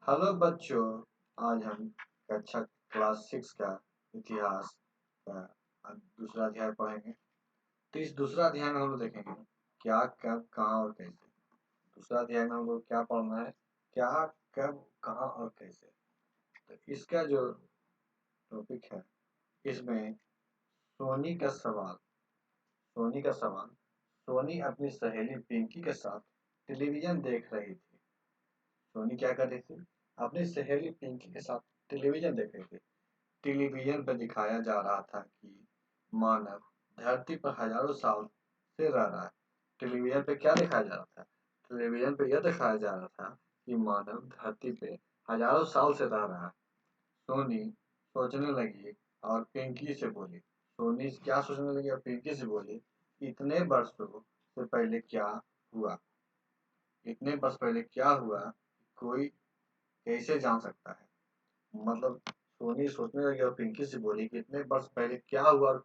Hello बच्चों, आज हम कक्षा क्लास 6 का इतिहास का दूसरा अध्याय पढ़ेंगे। तो इस दूसरा अध्याय में हम लोग देखेंगे क्या, कब, कहाँ और कैसे। दूसरा अध्याय में हम लोग क्या पढ़ना है? क्या, कब, कहाँ और कैसे। तो इसका जो टॉपिक है, इसमें सोनी का सवाल। सोनी का सवाल। सोनी अपनी सहेली पिंकी के साथ टेलीविजन देख रही थी। सोनी क्या कर रही थी? अपनी सहेली पिंकी के साथ टेलीविजन देख रही थी। टेलीविजन पर दिखाया जा रहा था कि मानव धरती पर हजारों साल से रह रहा है। टेलीविजन पे क्या दिखाया जा रहा था? टेलीविजन पे यह दिखाया जा रहा था कि मानव धरती पे हजारों साल से रह रहा है। सोनी सोचने लगी और पिंकी से बोली। सोनी क्या सोचने लगी और पिंकी से बोली, इतने वर्षों से पहले क्या हुआ? इतने वर्ष पहले क्या हुआ कोई कैसे जान सकता है? मतलब सोनी सोचने लगी और पिंकी से बोली कि इतने वर्ष पहले क्या हुआ और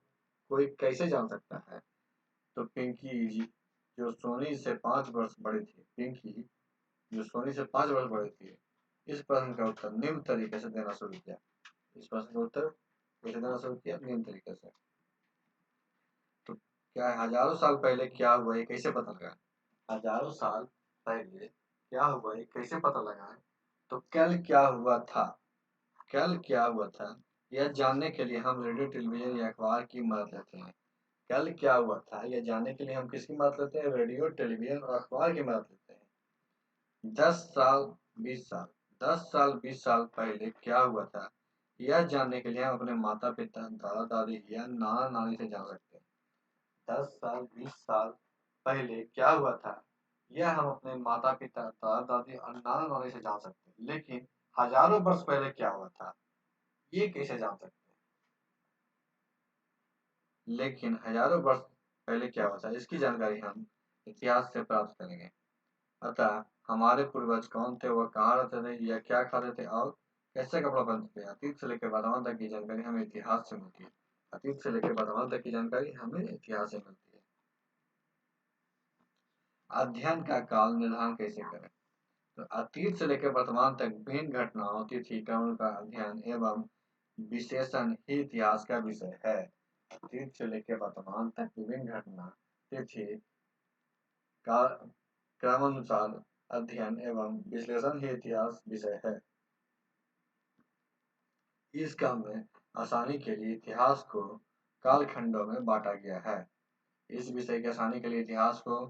कोई कैसे जान सकता है? तो पिंकी जी, जो सोनी से 5 वर्ष बड़ी थी, पिंकी जो सोनी से 5 वर्ष बड़ी थी, इस प्रश्न का उत्तर निम्न तरीके से देना शुरू किया। इस प्रश्न का उत्तर कैसे देना शुरू किया? निम्न तरीके से। तो क्या है, हजारों साल पहले क्या हुआ ये कैसे पता लगा? हजारों साल पहले क्या हुआ ये कैसे पता लगा है? तो कल क्या हुआ था? कल क्या हुआ था यह जानने के लिए हम रेडियो, टेलीविजन या अखबार की मदद लेते हैं। कल क्या हुआ था यह जानने के लिए हम किसकी मदद लेते हैं? रेडियो, टेलीविजन और अखबार की मदद लेते हैं। 10 साल, 20 साल, 10 साल, 20 साल पहले क्या हुआ था यह जानने के लिए हम अपने माता पिता, दादा दादी या नाना नानी से जान सकते हैं। 10 साल, 20 साल पहले क्या हुआ था यह हम अपने माता पिता, दादा दादी और नाना नानी से जान सकते हैं। लेकिन हजारों वर्ष पहले क्या हुआ था ये कैसे जान सकते हैं? लेकिन हजारों वर्ष पहले क्या हुआ था इसकी जानकारी हम इतिहास से प्राप्त करेंगे। अतः हमारे पूर्वज कौन थे, वह कहाँ रहते थे, या क्या खाते थे और कैसे कपड़ा पहनते थे, अतीत से लेकर वर्तमान तक की जानकारी हमें इतिहास से मिलती है। अतीत से लेकर वर्तमान तक की जानकारी हमें इतिहास से मिलती है। अध्ययन का काल निर्धारण कैसे करें? तो अतीत से लेकर वर्तमान तक विभिन्न घटनाओं, तिथि, क्रम का अध्ययन एवं विशेषण ही इतिहास का विषय है। अतीत से लेकर वर्तमान तक विभिन्न घटना, तिथि का क्रमानुसार अध्ययन एवं विश्लेषण ही इतिहास विषय है। इस काम में आसानी के लिए इतिहास को कालखंडों में बांटा गया है। इस विषय की आसानी के लिए इतिहास को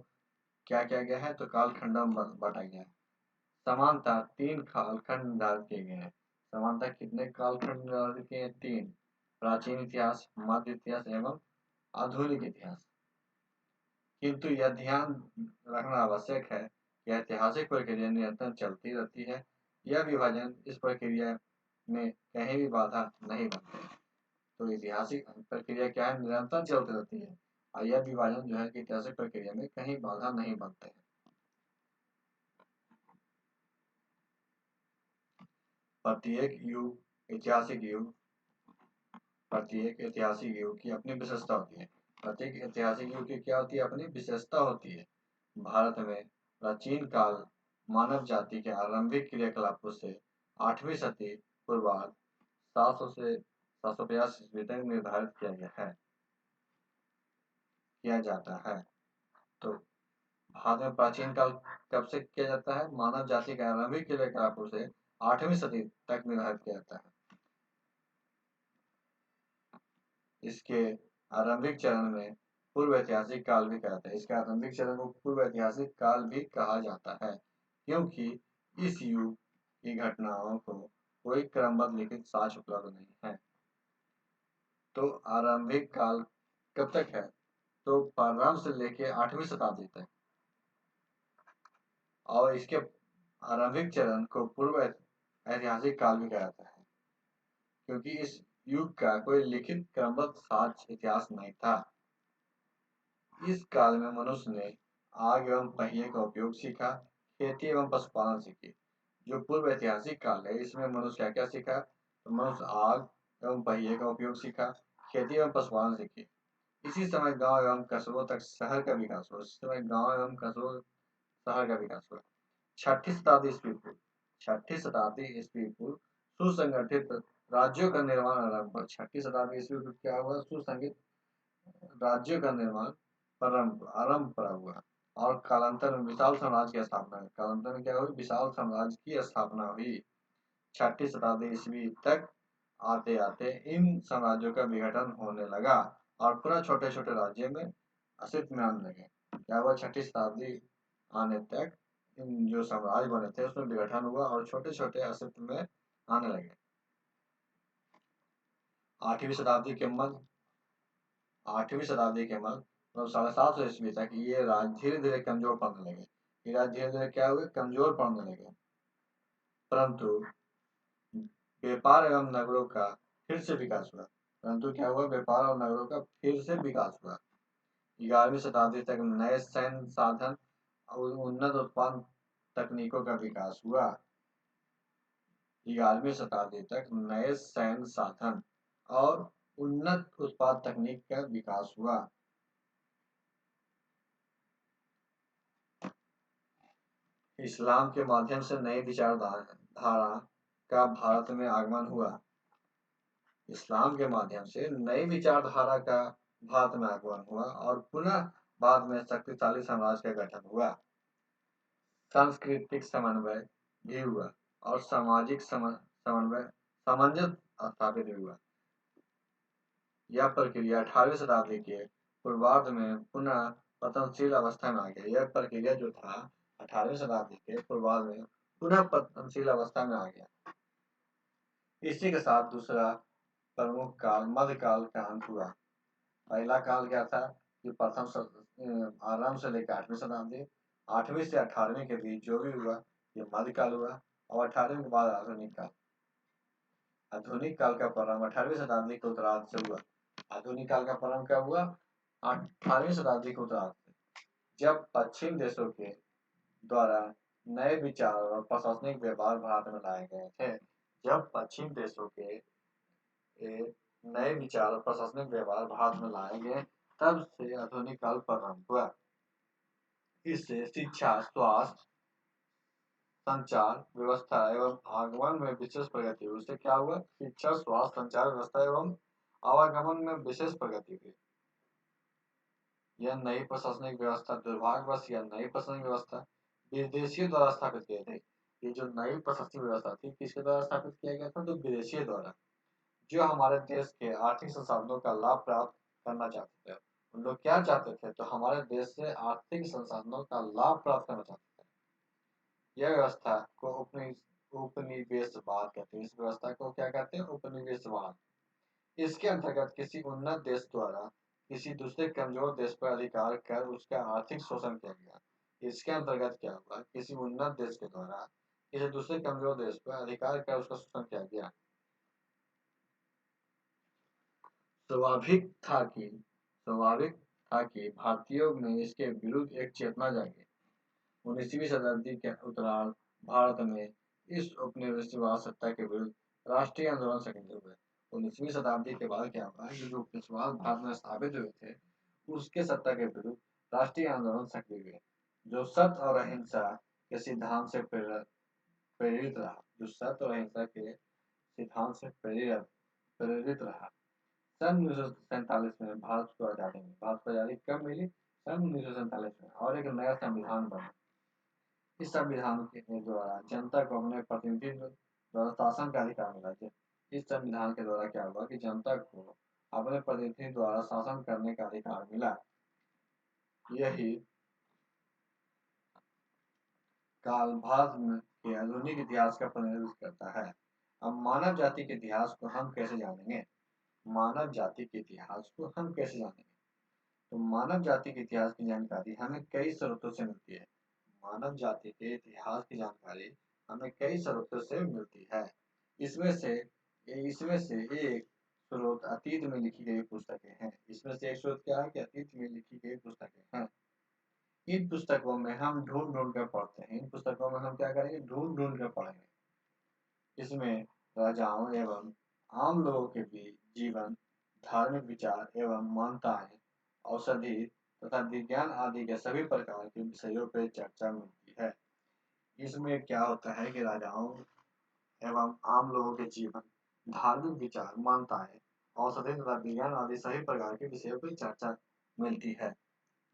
क्या किया गया है? तो कालखंडों में बांटा गया है। समानता 3 कालखंड निर्धारित किए गए हैं। समानता कितने कालखंड निर्धारित किए हैं? 3। प्राचीन इतिहास, मध्य इतिहास एवं आधुनिक इतिहास। किंतु यह ध्यान रखना आवश्यक है कि ऐतिहासिक प्रक्रिया निरंतर चलती रहती है। यह विभाजन इस प्रक्रिया में कहीं भी बाधा नहीं बनते। तो ऐतिहासिक प्रक्रिया क्या है? निरंतर चलती रहती है और यह विभाजन जो है कि ऐतिहासिक प्रक्रिया में कहीं बाधा नहीं बनते हैं। प्रत्येक युग ऐतिहासिक युग प्रत्येक ऐतिहासिक युग की अपनी विशेषता होती है। प्रत्येक ऐतिहासिक युग की क्या होती है? अपनी विशेषता होती है। भारत में प्राचीन काल मानव जाति के आरंभिक क्रियाकलापों से 8वीं सदी पूर्वार्ध 700 से 750 ईस्वी तक निर्धारित किया जाता है। तो भारत में प्राचीन काल कब से किया जाता है? मानव जाति के आरंभिक क्रियाकलापों से 8वीं सदी तक निर्धारित किया जाता है। इसके आरंभिक चरण में पूर्व ऐतिहासिक काल भी कहते हैं। इसके आरंभिक चरण को पूर्व ऐतिहासिक काल भी कहा जाता है, क्योंकि इस युग की घटनाओं को कोई क्रमबद्ध लिखित साक्ष्य उपलब्ध नहीं है। तो आरंभिक काल कब तक है? तो प्रारंभ से लेके 8वीं शताब्दी तक। और इसके आरंभिक चरण को पूर्व ऐतिहासिक काल भी कहा जाता है, क्योंकि इस युग का कोई लिखित क्रमबद्ध साक्ष्य इतिहास नहीं था। इस काल में मनुष्य ने आग एवं पहिए का उपयोग सीखा, खेती एवं पशुपालन सीखी। जो पूर्व ऐतिहासिक काल है, इसमें मनुष्य क्या क्या सीखा? तो मनुष्य आग एवं पहिए का उपयोग सीखा, खेती एवं पशुपालन सीखी। इसी समय गांव एवं कस्बों तक शहर का विकास हुआ। इस समय गांव एवं कस्बों शहर का विकास हुआ। 6ठी शताब्दी ईस्वी पूर्व छठी शताब्दी ईस्वी पूर्व सुसंगठित राज्यों का निर्माण आरंभ। छठी शताब्दी ईस्वी पूर्व क्या हुआ? सुसंगठित राज्यों का निर्माण आरंभ हुआ और कालांतर में विशाल साम्राज्य की स्थापना हुई। कालांतर में क्या हुई? विशाल साम्राज्य की स्थापना हुई। छठी शताब्दी ईस्वी तक आते आते इन साम्राज्यों का विघटन होने लगा और पुनः छोटे छोटे राज्यों में अस्तित्व में आने लगे। क्या हुआ? छठी शताब्दी आने तक इन जो साम्राज्य बने थे उसमें विघटन हुआ और छोटे छोटे अस्तित्व में आने लगे। आठवीं शताब्दी के मध्य मतलब 750 ईस्वी तक ये राज्य धीरे धीरे कमजोर पड़ने लगे। ये राज्य धीरे धीरे क्या हुए? कमजोर पड़ने लगे। परंतु व्यापार एवं नगरों का फिर से विकास हुआ। परंतु क्या हुआ? व्यापार और नगरों का फिर से विकास हुआ। 11वीं शताब्दी तक नए सैन्य साधन और उन्नत उत्पादन तकनीकों का विकास हुआ। 11वीं शताब्दी तक नए सैन्य साधन और उन्नत उत्पाद तकनीक का विकास हुआ। इस्लाम के माध्यम से नई विचारधारा का भारत में आगमन हुआ। इस्लाम के माध्यम से नई विचारधारा का भारत में आगमन हुआ और पुनः बाद में शक्तिशाली साम्राज्य का गठन हुआ। सांस्कृतिक समन्वय भी हुआ और सामाजिक समन्वय सामंजस्य स्थापित हुआ। यह प्रक्रिया 18वीं शताब्दी के पूर्वार्ध में पुनः पतनशील अवस्था में आ गया। यह प्रक्रिया जो था 18वीं शताब्दी के पूर्वार्ध में पुनः पतनशील अवस्था में आ गया। इसी के साथ दूसरा प्रमुख काल मध्यकाल का अंत हुआ। पहला काल क्या था कि प्रथम आरंभ से लेकर 8वीं शताब्दी, 8वीं से 18वीं के बीच जो भी हुआ ये मध्यकाल हुआ और 18वीं के बाद आधुनिक काल। आधुनिक काल का प्रारंभ 18वीं शताब्दी के उत्तरार्ध से हुआ। आधुनिक काल का प्रारंभ क्या हुआ? 18वीं शताब्दी के उत्तरार्ध से, जब पश्चिम देशों के द्वारा नए विचार और प्रशासनिक व्यवहार भारत में लाए गए थे। जब पश्चिम देशों के नए विचार और प्रशासनिक व्यवहार भारत में लाए गए तब से आधुनिक काल प्रारंभ हुआ। इससे शिक्षा, स्वास्थ्य, संचार व्यवस्था एवं आगमन में विशेष प्रगति हुई। उससे क्या हुआ? शिक्षा, स्वास्थ्य, संचार व्यवस्था एवं आवागमन में विशेष प्रगति हुई। यह नई प्रशासनिक व्यवस्था दुर्भाग्यवश यह नई प्रशासनिक व्यवस्था विदेशियों द्वारा स्थापित किए थे। ये जो नई प्रशासनिक व्यवस्था थी किसके द्वारा स्थापित किया गया था? तो विदेशियों द्वारा, जो हमारे देश के आर्थिक संसाधनों का लाभ प्राप्त करना चाहते थे। उन लोग क्या चाहते थे? तो हमारे देश से आर्थिक संसाधनों का लाभ प्राप्त करना चाहते थे। यह व्यवस्था को उपनिवेशवाद कहते हैं। इस व्यवस्था को क्या कहते हैं? उपनिवेशवाद। इसके अंतर्गत किसी उन्नत देश द्वारा किसी दूसरे कमजोर देश पर अधिकार कर उसका आर्थिक शोषण किया गया। इसके अंतर्गत क्या हुआ? किसी उन्नत देश के द्वारा किसी दूसरे कमजोर देश पर अधिकार कर उसका शोषण किया गया। स्वाभाविक था कि भारतीयों में इसके विरुद्ध एक चेतना जागी। 19वीं शताब्दी के उत्तरार्ध भारत में इस उपनिवेशवाद सत्ता के विरुद्ध राष्ट्रीय आंदोलन सक्रिय हुए। 19वीं शताब्दी के बाद क्या हुआ? जो उपनिवेशवाद भारत में स्थापित हुए थे उसके सत्ता के विरुद्ध राष्ट्रीय आंदोलन सक्रिय हुए, जो सत्य और अहिंसा के सिद्धांत से प्रेरित रहा। जो सत्य और अहिंसा के सिद्धांत से प्रेरित रहा। सन 1947 में भारत को आजादी कब मिली? सन 1947 में, और एक नया संविधान बना। इस संविधान के द्वारा जनता को अपने प्रतिनिधि द्वारा शासन का अधिकार मिला। इस संविधान के द्वारा क्या हुआ कि जनता को अपने प्रतिनिधि द्वारा शासन करने का अधिकार मिला। यही काल भारत में के आधुनिक इतिहास का प्रतिनिधित्व करता है। अब मानव जाति के इतिहास को हम कैसे जानेंगे? मानव जाति के इतिहास को हम कैसे जानेंगे? तो मानव जाति के इतिहास की जानकारी हमें कई स्रोतों से मिलती है। मानव जाति के इतिहास की जानकारी हमें कई स्रोतों से मिलती है। इसमें से एक स्रोत अतीत में लिखी गई पुस्तकें हैं। इसमें से एक स्रोत क्या है कि अतीत में लिखी गई पुस्तकें हैं। इन पुस्तकों में हम ढूंढ ढूंढ कर पढ़ते हैं। इन पुस्तकों में हम क्या करेंगे? ढूंढ ढूंढ कर पढ़ेंगे। इसमें राजाओं एवं आम लोगों के बीच जीवन, धार्मिक विचार एवं मान्यताएं, औषधि तथा विज्ञान आदि के सभी प्रकार के विषयों पर चर्चा मिलती है। इसमें क्या होता है कि राजाओं एवं आम लोगों के जीवन, धार्मिक विचार, मान्यताएं, औषधि तथा विज्ञान आदि सभी प्रकार के विषयों की चर्चा मिलती है।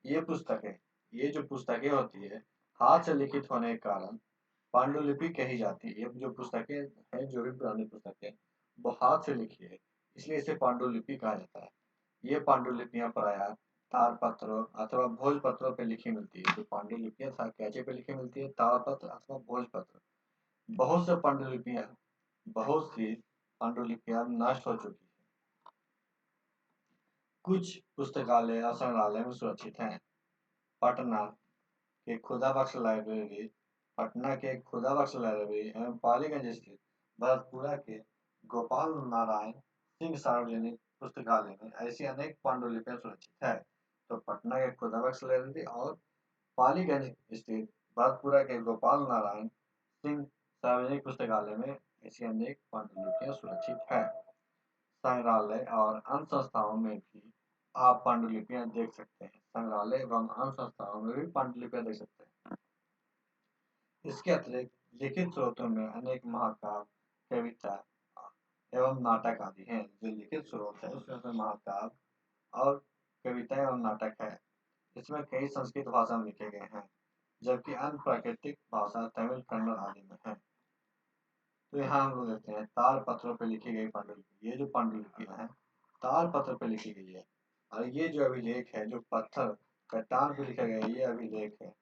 ये पुस्तकें ये जो पुस्तकें होती है, हाथ से लिखित होने के कारण पांडुलिपि कही जाती है। ये जो पुस्तकें हैं, जो भी पुरानी पुस्तकें, वो हाथ से लिखी है, इसलिए इसे पांडुलिपि कहा जाता है। ये पांडुलिपियां प्रायः ताड़पत्रों अथवा भोजपत्रों पे लिखी मिलती है। जो पांडुलिपियां कैचे पे लिखी मिलती है, ताड़पत्र अथवा भोजपत्र। बहुत से पांडुलिपियां बहुत सी पांडुलिपियां नष्ट हो चुकी है। कुछ पुस्तकालय और संग्रहालय में सुरक्षित हैं। पटना के खुदा बख्श लाइब्रेरी एवं पालीगंज स्थित भरतपुरा के गोपाल नारायण सिंह सार्वजनिक पुस्तकालय में ऐसी अनेक पांडुलिपियां सुरक्षित है। तो पटना के खुदा बख्श लाइब्रेरी और पालीगंज स्थित भरतपुरा के गोपाल नारायण सिंह सार्वजनिक पुस्तकालय में ऐसी अनेक पांडुलिपियां सुरक्षित है। संग्रहालय और अन्य संस्थाओं में भी आप पांडुलिपियां देख सकते हैं। संग्रहालय एवं अन्य संस्थाओं में भी पांडुलिपियां देख सकते हैं। इसके अतिरिक्त लिखित स्रोतों में अनेक महाकाव्य, कविता एवं नाटक आदि हैं। जो लिखित स्रोत है उसमें महाकाव्य और कविता एवं नाटक है। इसमें कई संस्कृत भाषा में लिखे गए हैं, जबकि अन्य प्राकृतिक भाषा तमिल, कन्नड़ आदि में है। तो यहाँ हम लोग देखते हैं तार पत्रों पर लिखी गई पांडुलिपि। ये जो पांडुलिपि है, तार पत्र पर लिखी गई है। और ये जो अभिलेख है, जो पत्थर चट्टान पे लिखा गया है, ये अभिलेख है।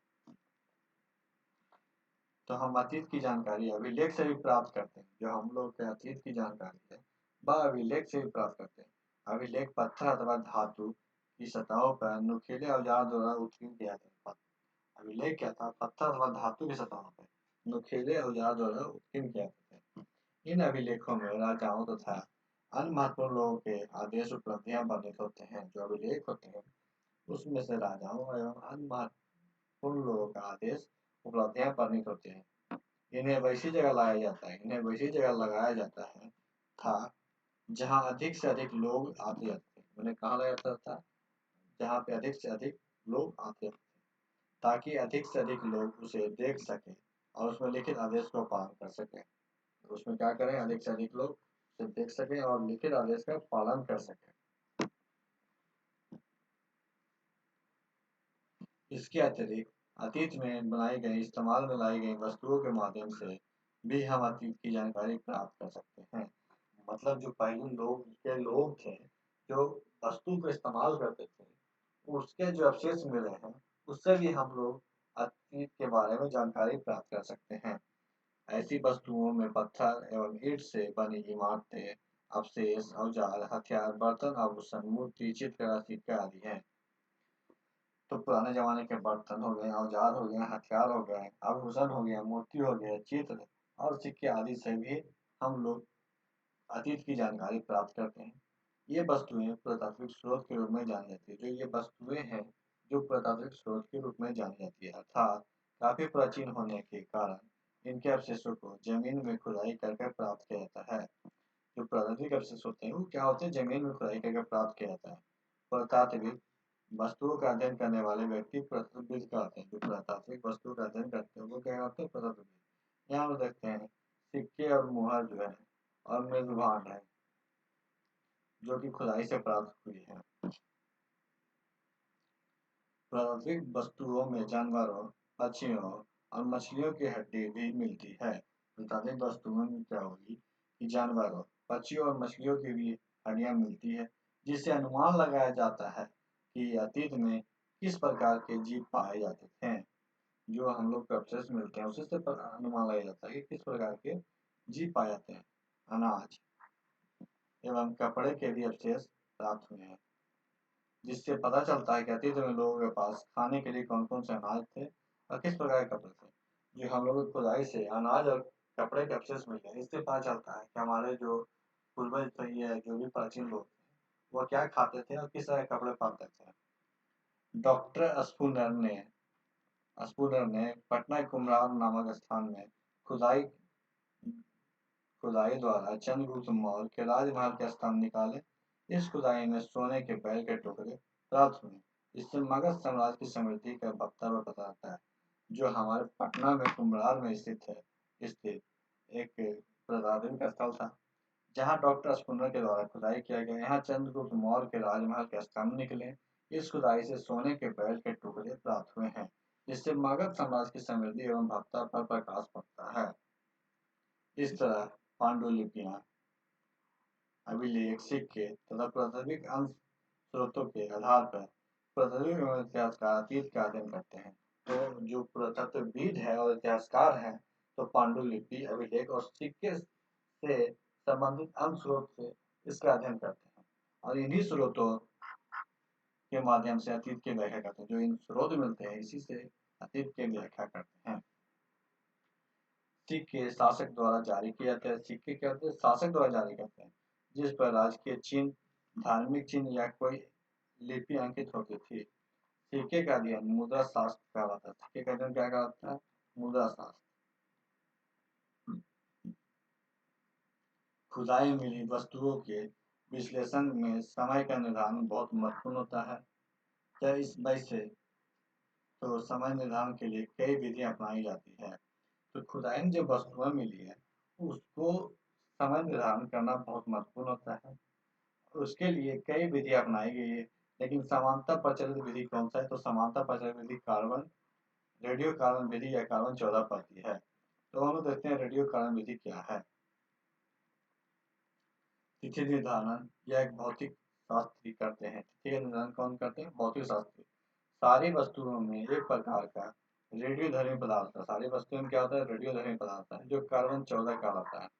तो हम अतीत की जानकारी अभिलेख से भी प्राप्त करते हैं। जो हम लोग के अतीत की जानकारी है, वह अभिलेख से भी प्राप्त करते हैं। अभिलेख पत्थर अथवा धातु की सतहों पर नुकीले औजार द्वारा उत्कीर्ण किया जाता है। अभिलेख क्या था? पत्थर अथवा धातु की सतहों पर नुकीले औजार द्वारा उत्कीर्ण किया जाता है। इन अभिलेखों में राजाओं तथा अन्य महत्वपूर्ण लोगों के आदेश उपलब्धियां वर्णित होते हैं। जो अभिलेख होते हैं उसमें से राजाओं एवं अन्य महत्वपूर्ण लोगों का आदेश उपलब्धियां वर्णित होते हैं। इन्हें वैसी जगह लगाया जाता है था जहाँ अधिक से अधिक लोग आते जाते थे। उन्हें कहाँ लगाया जाता था? जहाँ पे अधिक से अधिक लोग आते थे, ताकि अधिक से अधिक लोग उसे देख सके और उसमें लिखित आदेश को पालन कर सके। उसमें क्या करें? अधिक से अधिक लोग उसे देख सकें और लिखित आदेश का पालन कर सकें। इसके अतिरिक्त अतीत में इस्तेमाल में लाई गई वस्तुओं के माध्यम से भी हम अतीत की जानकारी प्राप्त कर सकते हैं। मतलब जो पहले लोग थे, जो वस्तु को इस्तेमाल करते थे, उसके जो अवशेष मिले हैं, उससे भी हम लोग अतीत के बारे में जानकारी प्राप्त कर सकते हैं। ऐसी वस्तुओं में पत्थर एवं ईंट से बनी इमारतें, अवशेष, औजार, हथियार, बर्तन, आभूषण, मूर्ति, चित्रकला, सिक्के आदि हैं। तो पुराने जमाने के बर्तन हो गए, औजार हो गए, हथियार हो गए, आभूषण हो गया, मूर्ति हो गया, चित्र और सिक्के आदि से भी हम लोग अतीत की जानकारी प्राप्त करते हैं। ये वस्तुएं पुरातात्विक स्रोत के रूप में जानी जाती है। जो ये वस्तुएं हैं, जो पुरातात्विक स्रोत के रूप में जानी जाती है, अर्थात काफी प्राचीन होने के कारण इनके अवशेषों को जमीन में खुदाई करके प्राप्त किया जाता है। जो पुरातात्विक अवशेष होते हैं, वो क्या होते हैं? जमीन में खुदाई करके प्राप्त किया जाता है। पुरातात्विक वस्तुओं का अध्ययन करने वाले व्यक्ति पुरातत्वविद कहलाते हैं। जो पुरातात्विक वस्तुओं का अध्ययन करते हैं, वो क्या कहलाते हैं? पुरातत्वविद। यहाँ हम देखते हैं सिक्के और मुहर जो है और मृदभांड है, जो कि खुदाई से प्राप्त हुई है। पुरातात्विक वस्तुओं में जानवरों, पक्षियों और मछलियों की हड्डी भी मिलती है। पुरातात्विक वस्तुओं में क्या होगी कि जानवरों, पक्षियों और मछलियों की भी हड्डियां मिलती है, जिससे अनुमान लगाया जाता है कि अतीत में किस प्रकार के जीव पाए जाते थे। जो हम लोग अवशेष मिलते हैं, उसी से अनुमान लगाया जाता है कि किस प्रकार के जीव पाए जाते हैं। अनाज एवं कपड़े के भी अवशेष प्राप्त हुए हैं, जिससे पता चलता है कि अतीत में लोगों के पास खाने के लिए कौन कौन से अनाज थे और किस प्रकार के कपड़े थे। जो हम लोगों की खुदाई से अनाज और कपड़े के अवशेष मिले हैं, इससे पता चलता है कि हमारे जो पूर्वज थे या जो भी प्राचीन लोग थे, वो क्या खाते थे और किस तरह के कपड़े पहनते थे। डॉक्टर स्पूनर ने पटना कुमरान नामक स्थान में खुदाई खुदाई द्वारा चंद्रगुप्त मौर्य के राजमहल के स्तंभ निकाले। इस खुदाई में सोने के बैल के टुकड़े प्राप्त हुए। इससे मगध साम्राज्य की समृद्धि का वक्तव्य बताता है। जो हमारे पटना में कुम्भलहार में स्थित एक पुरातात्विक स्थल था, जहाँ डॉक्टर स्पूर्नर के द्वारा खुदाई किया गया। यहाँ चंद्रगुप्त मौर्य के राजमहल के स्तंभ निकले। इस खुदाई से सोने के बैल के टुकड़े प्राप्त हुए हैं, जिससे मगध साम्राज्य की समृद्धि एवं भव्यता पर प्रकाश पड़ता है। इस तरह पांडुलिपियां, अभिलेख, सिक्के तथा प्राथमिक अंश स्रोतों के आधार पर पुरातत्व एवं इतिहासकार अतीत का अध्ययन करते हैं। तो जो पुरातत्वविद है और इतिहासकार हैं, तो पांडुलिपि, अभिलेख और सिक्के से संबंधित अंश स्रोत से इसका अध्ययन करते हैं, और इन्हीं स्रोतों के माध्यम से अतीत की व्याख्या करते हैं। जो इन स्रोत मिलते हैं, इसी से अतीत की व्याख्या करते हैं। सिक्के शासक द्वारा जारी किए जाते हैं। सिक्के क्या होते हैं? शासक द्वारा जारी करते हैं, जिस पर राजकीय चिन्ह, धार्मिक चिन्ह या कोई लिपि अंकित होती थी। सिक्के का अध्ययन मुद्रा शास्त्र कहलाता है। सिक्के का अध्ययन क्या कहलाता है? मुद्रा शास्त्र। खुदाई मिली वस्तुओं के विश्लेषण में समय का निर्धारण बहुत महत्वपूर्ण होता है। क्या इस वजह से तो समय निर्धारण के लिए कई विधियां अपनाई जाती है। तो खुदाई में जो वस्तुएं मिली है, उसको समय निर्धारण करना बहुत महत्वपूर्ण होता है। उसके लिए कई विधियां अपनाई गई है, लेकिन समानता प्रचलित विधि कौन सा है? तो समानता प्रचलित विधि कार्बन, रेडियो कार्बन विधि या कार्बन 14 पद्धति है। तो हम लोग देखते हैं रेडियो कार्बन विधि क्या है। तिथि निर्धारण यह एक भौतिक शास्त्री करते हैं। तिथि का निर्धारण कौन करते हैं? भौतिक शास्त्री। सारी वस्तुओं में एक प्रकार का रेडियोधर्मी पदार्थ है। सारी वस्तुओं में क्या होता है? रेडियोधर्मी पदार्थ है, जो कार्बन 14 कहलाता है।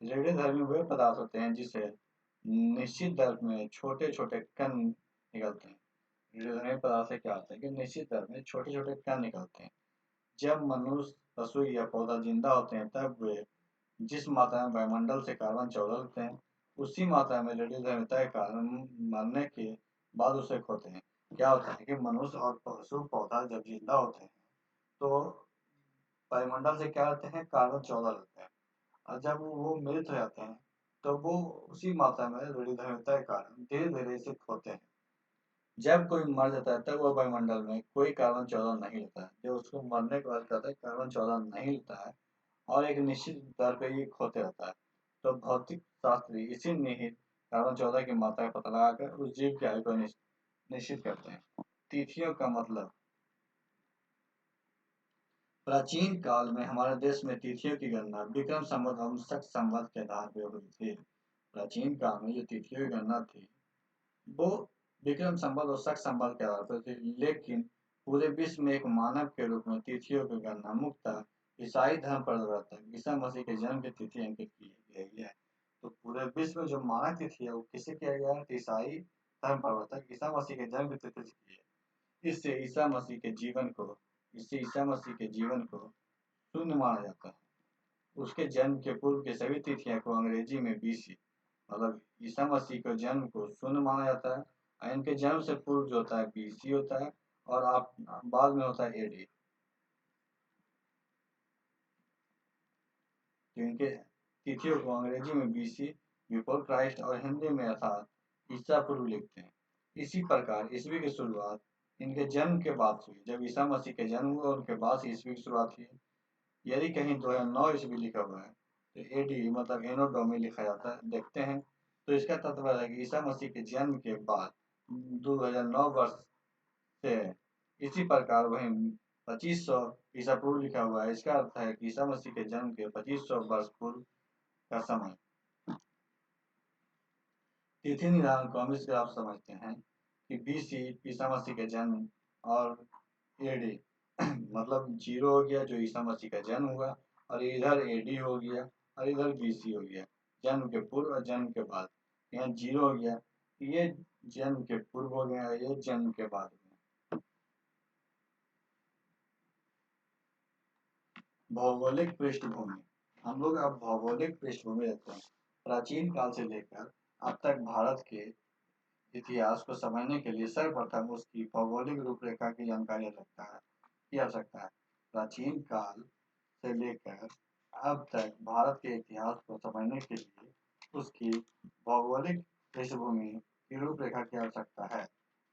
रेडियोधर्मी वे पदार्थ होते हैं जिसे निश्चित दर में छोटे छोटे कण निकलते हैं। रेडियोधर्मी पदार्थ से क्या होता है कि निश्चित दर में छोटे छोटे कण निकलते हैं। जब मनुष्य, पशु या पौधा जिंदा होते हैं, तब वे जिस मात्रा में वायुमंडल से कार्बन 14 लेते हैं, उसी मात्रा में रेडियोधर्मिता के कारण मरने के बाद उसे खोते हैं। क्या होता है कि मनुष्य और पशु पौधा जब जिंदा होते हैं, तो वायुमंडल से क्या लेते हैं? कार्बन 14 लेते हैं, और जब वो मृत हो जाते हैं, तो वो उसी मात्रा में रेडियोधर्मिता के कारण धीरे धीरे इसे खोते हैं। जब कोई मर जाता है, तब वो वायुमंडल में कोई कार्बन 14 नहीं लेता है। जब उसको मरने के बाद कहते हैं कार्बन 14 नहीं लेता है, और एक निश्चित दर पे ये खोते रहता है। तो भौतिक शास्त्री इसी निहित कार्बन 14 की मात्रा का पता लगाकर उस जीव की आयु को निश्चित करते हैं। तिथियों का मतलब, प्राचीन काल में हमारे देश में तिथियों की गणना विक्रम संवत एवं शक संवत के आधार पर हुई थी। प्राचीन काल में जो तिथियों की गणना थी, वो विक्रम संवत और शक संवत के आधार पर थी, लेकिन पूरे विश्व में एक मानव के रूप में तिथियों की गणना मुख्यतः ईसाई धर्म प्रवर्तक ईसा मसीह के जन्म की तिथि अंकित की गई है। तो पूरे विश्व में जो मानव तिथि है, वो किसे किया गया है? ईसाई धर्म प्रवर्तक ईसा मसीह के जन्म की तिथि से की है। इससे ईसा मसीह के जीवन को शून्य माना जाता है। उसके जन्म के पूर्व की सभी तिथियों को अंग्रेजी में बीसी, मतलब ईसा मसीह के जन्म को शून्य माना जाता है, और इनके जन्म से पूर्व जो होता है बीसी होता है, और आप बाद में होता है एडी। तो इनके तिथियों को अंग्रेजी में बीसी, बिफोर क्राइस्ट, और हिंदी में अर्थात ईसा पूर्व लिखते हैं। इसी प्रकार ईस्वी की शुरुआत इनके जन्म के बाद हुई। जब ईसा मसीह के जन्म हुआ, उनके बाद ईस्वी की शुरुआत हुई। यदि कहीं 2009 ईस्वी लिखा हुआ है, तो एडी मतलब एनो डोमी लिखा जाता है, देखते हैं। तो इसका तात्पर्य है कि ईसा मसीह के जन्म के बाद 2009 वर्ष से है। इसी प्रकार वहीं 2500 ईसा पूर्व लिखा हुआ है। इसका अर्थ है कि ईसा मसीह के जन्म के 2500 वर्ष पूर्व का समय। तिथि निर्धारण को हम इस ग्राफ समझते हैं कि बीसी ईसा मसीह के जन्म, और एडी मतलब 0 हो गया जो ईसा मसीह का जन्म हुआ, और इधर एडी हो गया, और इधर बीसी हो गया, जन्म के पूर्व और जन्म के बाद। यहाँ 0 हो गया, ये जन्म के पूर्व हो गया, ये जन्म के बाद हो गया। भौगोलिक पृष्ठभूमि, हम लोग अब भौगोलिक पृष्ठभूमि रखते हैं। प्राचीन काल से लेकर अब तक भारत के इतिहास को समझने के लिए सर्वप्रथम उसकी भौगोलिक रूपरेखा की जानकारी की आवश्यकता है। प्राचीन काल से लेकर अब तक भारत के इतिहास को समझने के लिए उसकी भौगोलिक पृष्ठभूमि की रूपरेखा की आवश्यकता है।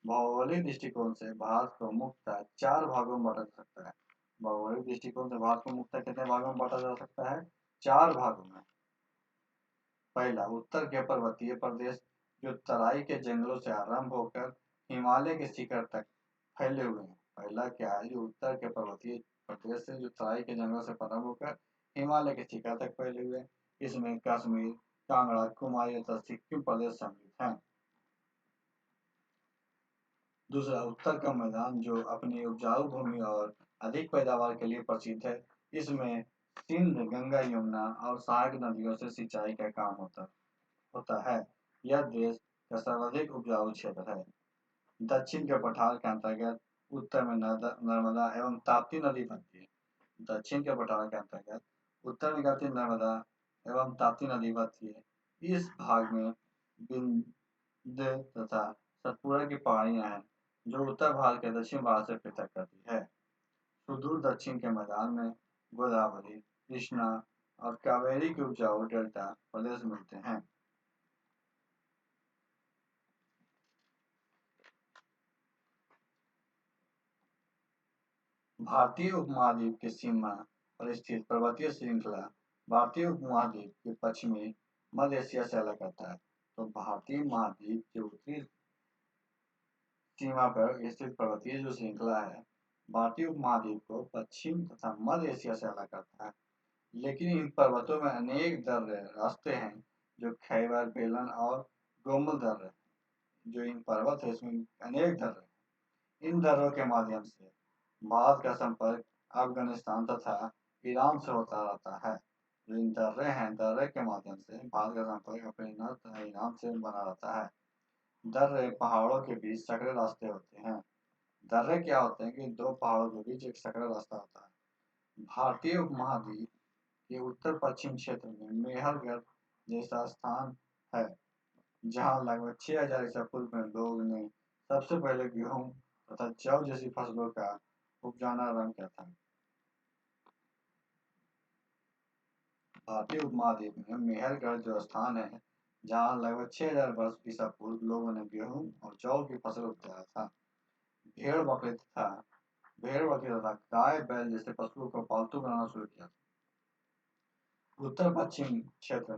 भौगोलिक दृष्टिकोण से भारत को मुख्यतः 4 भागों में बांटा जा सकता है। दृष्टिकोण से भारत को मुख्यतः कितने भागों में बांटा जा सकता है? 4 भागों में। पहला, उत्तर के पर्वतीय प्रदेश जो तराई के जंगलों से आरंभ होकर हिमालय के शिखर तक फैले हुए हैं। पहला क्या है, जो उत्तर के पर्वतीय प्रदेश से जो तराई के जंगलों से प्रारंभ होकर हिमालय के शिखर तक फैले हुए हैं। इसमें कश्मीर, कांगड़ा, कुमायूं तथा सिक्किम प्रदेश सम्मिलित हैं। दूसरा, उत्तर का मैदान जो अपनी उपजाऊ भूमि और अधिक पैदावार के लिए प्रसिद्ध है। इसमें सिंध, गंगा, यमुना और सहायक नदियों से सिंचाई का काम होता है। यह देश का सर्वाधिक उपजाऊ क्षेत्र है। दक्षिण के पठार के अंतर्गत उत्तर में नर्मदा एवं ताप्ती नदी बहती है। दक्षिण के पठार के अंतर्गत उत्तर में कहती नर्मदा एवं ताप्ती नदी बहती है। इस भाग में विंध्य तथा सतपुड़ा की पहाड़ियां हैं जो उत्तर भारत के दक्षिण भारत से पृथक करती है। सुदूर दक्षिण के मैदान में गोदावरी, कृष्णा और कावेरी के उपजाऊ डेल्टा प्रदेश मिलते हैं। भारतीय उपमहाद्वीप की सीमा पर स्थित पर्वतीय श्रृंखला भारतीय उपमहाद्वीप के पश्चिमी मध्य एशिया से अलग करता है। तो भारतीय महाद्वीप के उत्तरी सीमा पर स्थित पर्वतीय जो श्रृंखला है भारतीय उपमहाद्वीप को पश्चिम तथा मध्य एशिया से अलग करता है। लेकिन इन पर्वतों में अनेक दर्रे रास्ते हैं जो खैबर, बेलन और गोमल दर्रे, जो इन पर्वत है इसमें अनेक दर्रे। इन दर्रों के माध्यम से भारत का संपर्क अफगानिस्तान तथा ईरान से होता रहता है। जो इन दर्रे हैं, दर्रे के माध्यम से भारत का संपर्क अपने तथा ईरान से बना रहता है। दर्रे पहाड़ों के बीच सकरे रास्ते होते हैं। दर्रे क्या होते हैं कि दो पहाड़ों के बीच एक सकरा रास्ता होता है। भारतीय उपमहाद्वीप के उत्तर पश्चिम क्षेत्र में मेहरगढ़ जैसा स्थान है जहाँ लगभग 6000 ईसा पूर्व में लोग ने सबसे पहले गेहूं तथा जौ जैसी फसलों का उपजाना आरंभ किया था। भारतीय उपमहाद्वीप में मेहरगढ़ जो स्थान है जहाँ लगभग 6000 वर्ष ईसा पूर्व लोगों ने गेहूं और जौ की फसल उगाया था। भेड़ बकरी तथा गाय बैल जैसे पशुओं को पालतू बनाना शुरू किया। उत्तर पश्चिम क्षेत्र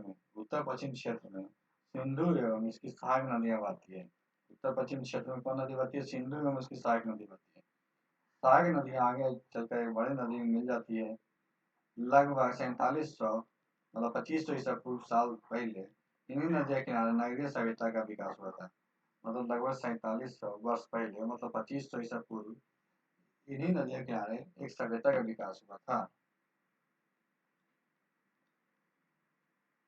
में सिंधु एवं इसकी सहायक नदियां बहती है। उत्तर पश्चिम क्षेत्र में कौन नदी बहती है? सिंधु एवं इसकी सहायक नदी बहती है। सहायक नदियां आगे चलकर एक बड़ी नदी में मिल जाती है। लगभग 4700 मतलब 2500 ईसा पूर्व साल पहले इन्हीं नदियों किनारे नगरीय सभ्यता का विकास हुआ था। मतलब लगभग 4700 वर्ष पहले मतलब 2500 ईसा पूर्व इन्हीं नदियों किनारे एक सभ्यता का विकास हुआ था।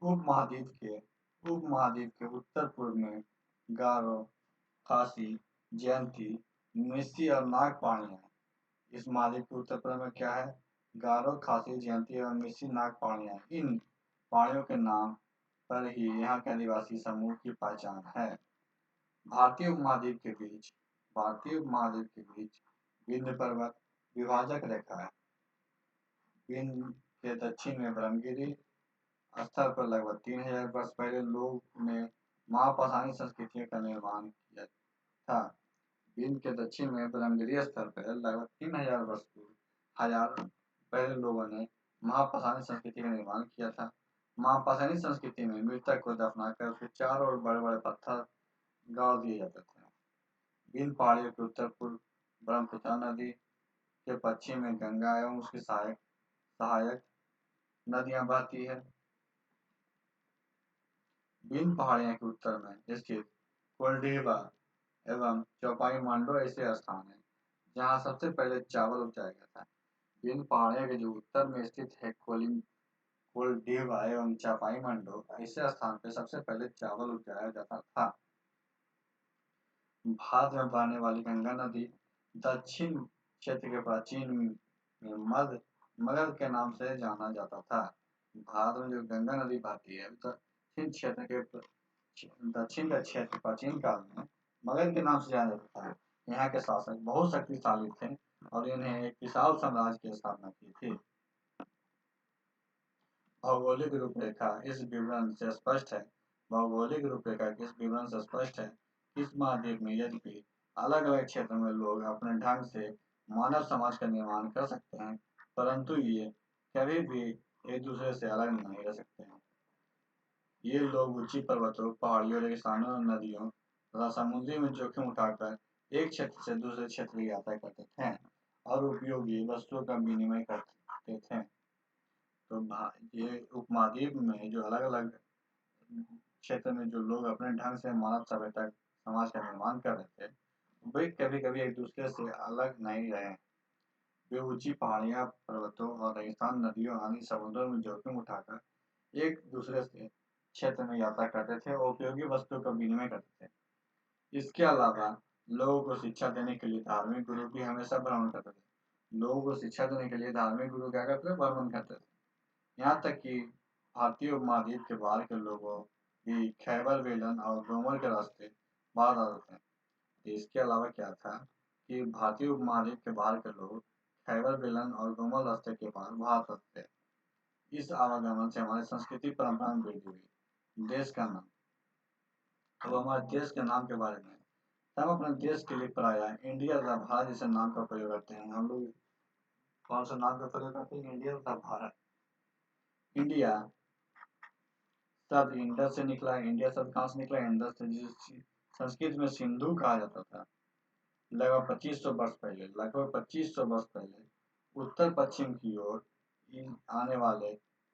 उपमहाद्वीप के उत्तर पूर्व में गारो, खासी, जयंती, मिस्सी और नाग पहाड़ियां हैं। इस महाद्वीप के उत्तर पूर्व में क्या है? गारो, खासी, जयंती और मिस्सी नाग पहाड़ियां हैं। इन पहाड़ियों के नाम पर ही यहाँ के आदिवासी समूह की पहचान है। भारतीय उपमहाद्वीप के बीच विंध्य पर्वत विभाजक रेखा है। विंध्य के दक्षिण में ब्रह्मगिरी स्थल पर लगभग 3000 वर्ष पहले लोग ने महापाषाणी संस्कृतियों का निर्माण किया था। विंध्य के दक्षिण में ब्रह्मगिरी स्थल पर लगभग 3000 वर्ष पूर्व हजार पहले लोगों ने महापाषाणी संस्कृति का निर्माण किया था। महापाषाणी संस्कृति में मृतक को दफनाकर उसके चारों ओर बड़े बड़े पत्थर गाड़ दिए जाते थे। विंध्य पहाड़ियों के उत्तर पूर्व ब्रह्मपुत्र नदी के पश्चिम में गंगा एवं उसकी सहायक नदियां बहती है। विंध्य पहाड़ियों के उत्तर में स्थित कोल्डिवा एवं चौपाई मांडो ऐसे स्थान है जहाँ सबसे पहले चावल उपजाया गया था। विंध्य पहाड़ियों के जो उत्तर में स्थित है कोल्डिवा एवं चौपाई मांडो ऐसे स्थान पर सबसे पहले चावल उपजाया जाता था। भारत में बहने वाली गंगा नदी दक्षिण क्षेत्र के प्राचीन में मगध के नाम से जाना जाता था। भारत में जो गंगा नदी बहती है दक्षिण का क्षेत्र प्राचीन काल में मगध के नाम से जाना जाता था। यहाँ के शासक बहुत शक्तिशाली थे और इन्हें एक विशाल साम्राज्य की स्थापना की थी। भौगोलिक रूपरेखा इस विवरण से स्पष्ट है। इस महाद्वीप में यद्यपि अलग अलग क्षेत्रों में लोग अपने ढंग से मानव समाज का निर्माण कर सकते हैं परंतु ये कभी भी एक दूसरे से अलग नहीं रह सकते हैं। ये लोग ऊंची पर्वतों, पहाड़ियों, रेगिस्तानों, नदियों तथा समुद्री में जोखिम उठाकर एक क्षेत्र से दूसरे क्षेत्र की यात्रा करते थे और उपयोगी वस्तुओं का विनिमय करते थे। तो ये उपमहाद्वीप में जो अलग अलग क्षेत्र में जो लोग अपने ढंग से मानव सभ्यता समाज का निर्माण कर रहे थे, वे कभी कभी एक दूसरे से अलग नहीं रहे। वे ऊंची पहाड़ियां, पर्वतों और रेगिस्तान, नदियों आदि समुद्रों में जोखिम उठाकर एक दूसरे से क्षेत्र में यात्रा करते थे और उपयोगी वस्तुओं का विनिमय करते थे। इसके अलावा लोगों को शिक्षा देने के लिए धार्मिक गुरु भी हमेशा भ्रमण करते थे। लोगों को शिक्षा देने के लिए धार्मिक गुरु क्या करते थे? भ्रमण करते थे। यहाँ तक कि भारतीय उपमहाद्वीप के बाहर के लोगों भी खैबर वेलन और गोमर के रास्ते भारत आते थे। इसके अलावा क्या था कि भारतीय उपमहाद्वीप के बाहर के लोग खैबर वेलन और गोमर रास्ते के पार भारत आते थे। इस आवागमन से हमारी संस्कृति परंपरा में वृद्धि हुई। देश का नाम, अब हमारे देश के नाम के बारे में, हम अपने देश के लिए प्रायः इंडिया तथा भारत जैसे नाम का प्रयोग करते हैं। हम लोग कौन सा नाम का प्रयोग करते हैं? इंडिया तथा भारत। इंडिया शब्द इंडस से निकला है। इंडिया शब्द कहाँ से निकला? इंडस से, जिसे संस्कृत में सिंधु कहा जाता था। लगभग 2500 वर्ष पहले, उत्तर पश्चिम की ओर आने वाले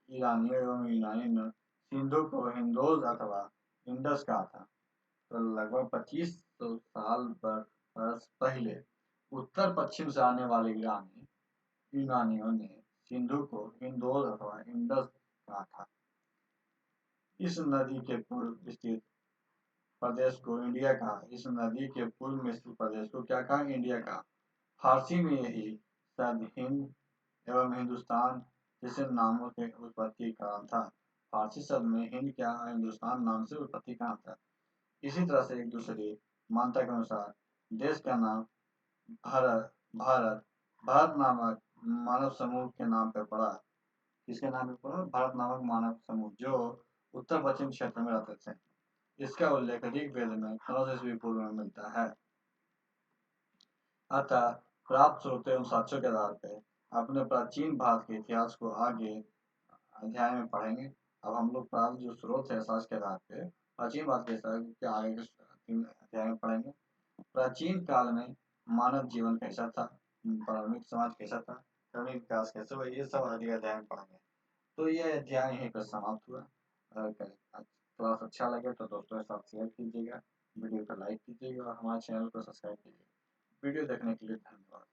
ईरानियों एवं यूनानियों ने सिंधु को हिंदोज अथवा इंडस कहा था। तो लगभग 2500 साल वर्ष पहले उत्तर पश्चिम से आने वाले यूनानियों ने सिंधु को हिंदोज अथवा इंडस कहा था। इस नदी के पूर्व स्थित प्रदेश को इंडिया कहा। इस नदी के पूर्व में स्थित प्रदेश को क्या कहा? इंडिया कहा। फारसी में यही शब्द हिंद एवं हिंदुस्तान जैसे नामों के उत्पत्ति का कारण था। फारसी शब्द में हिंद क्या हिंदुस्तान नाम से उत्पत्ति का था। इसी तरह से एक दूसरी मान्यता के अनुसार देश का नाम भारत भारत भारत नामक मानव समूह के नाम पर पड़ा। किसके नाम पर पड़ा? भारत नामक मानव समूह, जो उत्तर पश्चिम क्षेत्र में रहते थे। इसका उल्लेख ऋग्वेद में 900 ईस्वी पूर्व में मिलता है। अतः प्राप्त स्रोतों एवं साक्ष्यों के आधार पर अपने प्राचीन भारत के इतिहास को आगे अध्याय में पढ़ेंगे। अब हम लोग प्राप्त जो स्रोत है साक्ष्य के आधार पे प्राचीन भारत के आगे के अध्याय में पढ़ेंगे। प्राचीन काल में मानव जीवन कैसा था, प्रारंभिक समाज कैसा था, क्रमिक विकास कैसे हुआ, ये सब अगले अध्याय में पढ़ेंगे। तो ये अध्याय यहीं पर समाप्त हुआ। अगर क्लास अच्छा लगे तो दोस्तों के साथ शेयर कीजिएगा, वीडियो को लाइक कीजिएगा और हमारे चैनल को सब्सक्राइब कीजिएगा। वीडियो देखने के लिए धन्यवाद।